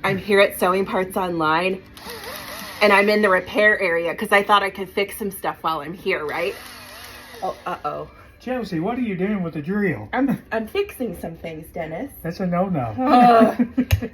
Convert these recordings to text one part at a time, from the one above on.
I'm here at Sewing Parts Online, and I'm in the repair area because I thought I could fix some stuff while I'm here, right? Oh, uh-oh. Chelsea, what are you doing with the drill? I'm fixing some things, Dennis. That's a no-no.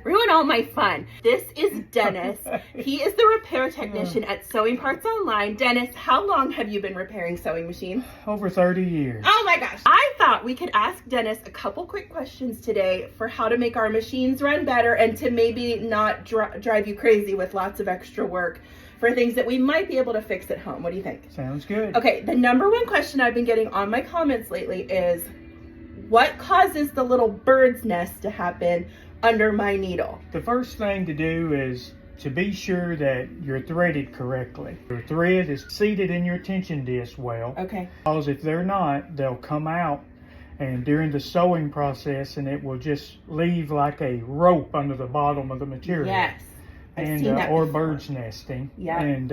Ruin all my fun. This is Dennis. He is the repair technician at Sewing Parts Online. Dennis, how long have you been repairing sewing machines? Over 30 years. Oh my gosh. I thought we could ask Dennis a couple quick questions today for how to make our machines run better and to maybe not drive you crazy with lots of extra work for things that we might be able to fix at home. What do you think? Sounds good. Okay, the number one question I've been getting on my comments lately is, what causes the little bird's nest to happen under my needle? The first thing to do is to be sure that you're threaded correctly. Your thread is seated in your tension disc well. Okay. Because if they're not, they'll come out and during the sewing process and it will just leave like a rope under the bottom of the material. Yes. And or bird's nesting. Yeah. And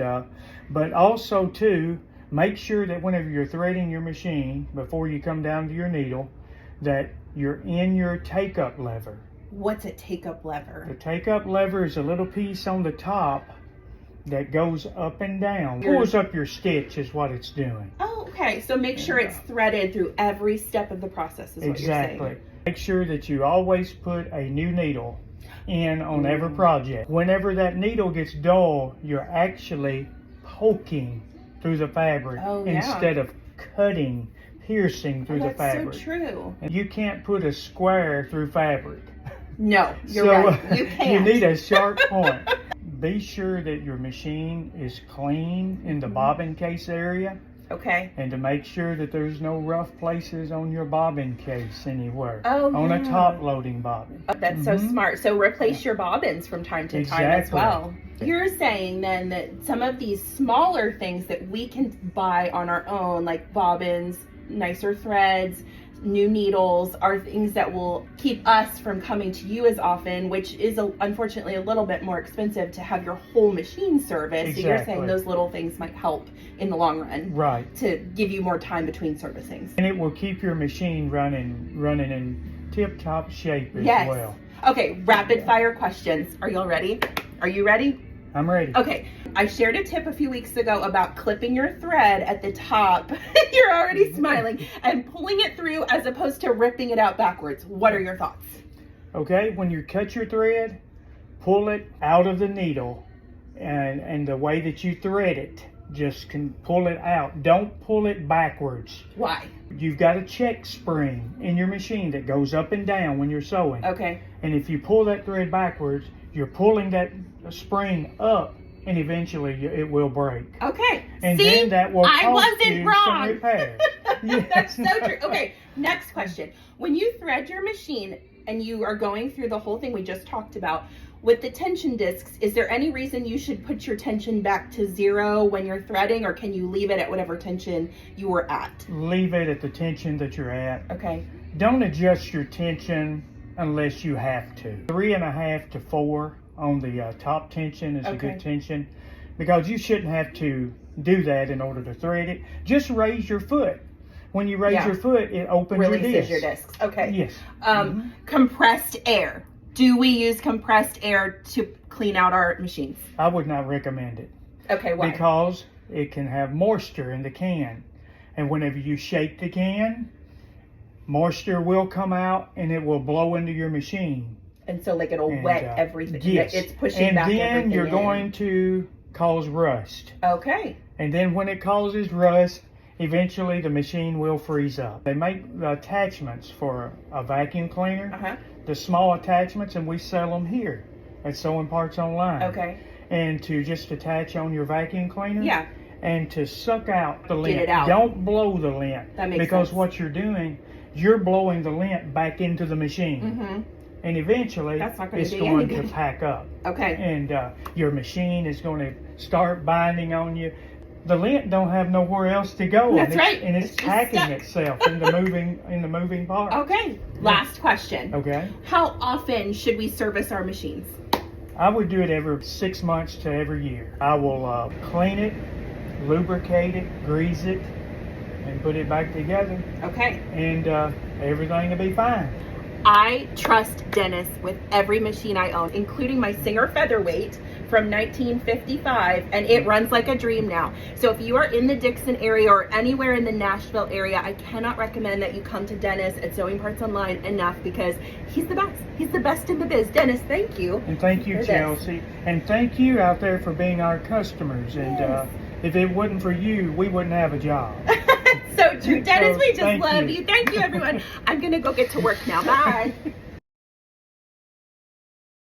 but also too, make sure that whenever you're threading your machine, before you come down to your needle, that you're in your take-up lever. What's a take-up lever? The take-up lever is a little piece on the top that goes up and down. Pulls up your stitch is what it's doing. Oh, okay. So make sure it's threaded through every step of the process is what you're saying. Exactly. Make sure that you always put a new needle in on every project. Whenever that needle gets dull, you're actually poking through the fabric instead of cutting, piercing through the fabric. That's so true. And you can't put a square through fabric. No, you're right. You can't. You need a sharp point. Be sure that your machine is clean in the bobbin case area. Okay. And to make sure that there's no rough places on your bobbin case anywhere. Oh, on a top loading bobbin. Oh, that's so smart. So replace your bobbins from time to time as well. You're saying then that some of these smaller things that we can buy on our own, like bobbins, nicer threads, new needles, are things that will keep us from coming to you as often, which is unfortunately a little bit more expensive to have your whole machine serviced. Exactly. So you're saying those little things might help in the long run, right, to give you more time between servicings. And it will keep your machine running in tip-top shape as well. Okay, rapid fire questions. Are y'all ready? Are you ready? I'm ready. Okay, I shared a tip a few weeks ago about clipping your thread at the top. You're already smiling. And pulling it through as opposed to ripping it out backwards. What are your thoughts? Okay, when you cut your thread, pull it out of the needle, and the way that you thread it, just can pull it out. Don't pull it backwards. Why? You've got a check spring in your machine that goes up and down when you're sewing. Okay. And if you pull that thread backwards, you're pulling that spring up, and eventually it will break. Okay. And then that will cost you wrong. some repairs. That's so true. Okay, next question. When you thread your machine and you are going through the whole thing we just talked about, with the tension discs, is there any reason you should put your tension back to 0 when you're threading, or can you leave it at whatever tension you were at? Leave it at the tension that you're at. Okay. Don't adjust your tension unless you have to. 3.5 to 4 on the top tension is a good tension, because you shouldn't have to do that in order to thread it. Just raise your foot. When you raise your foot, it opens releases your disc. your discs. Okay. Yes. Compressed air. Do we use compressed air to clean out our machines? I would not recommend it. Okay, why? Because it can have moisture in the can. And whenever you shake the can, moisture will come out and it will blow into your machine. And so like it'll wet everything. Yes. It's pushing back everything. And then you're going to cause rust. Okay. And then when it causes rust, eventually the machine will freeze up. They make the attachments for a vacuum cleaner, the small attachments, and we sell them here at Sewing Parts Online. Okay. And to just attach on your vacuum cleaner. Yeah. And to suck out the lint. Get it out. Don't blow the lint. That makes because sense. what you're doing, you're blowing the lint back into the machine. And eventually it's going to pack up. Okay. And your machine is going to start binding on you. The lint don't have nowhere else to go. That's right. And it's packing itself in the moving part. Okay. Last question. Okay. How often should we service our machines? I would do it every 6 months to every year. I will clean it, lubricate it, grease it, and put it back together. Okay. And everything will be fine. I trust Dennis with every machine I own, including my Singer Featherweight from 1955, and it runs like a dream now. So if you are in the Dixon area or anywhere in the Nashville area, I cannot recommend that you come to Dennis at Sewing Parts Online enough, because he's the best. He's the best in the biz. Dennis, thank you. And thank you, Chelsea. And thank you out there for being our customers. And if it wasn't for you, we wouldn't have a job. So true. Dennis, we just thank love you. Thank you, everyone. I'm going to go get to work now. Bye.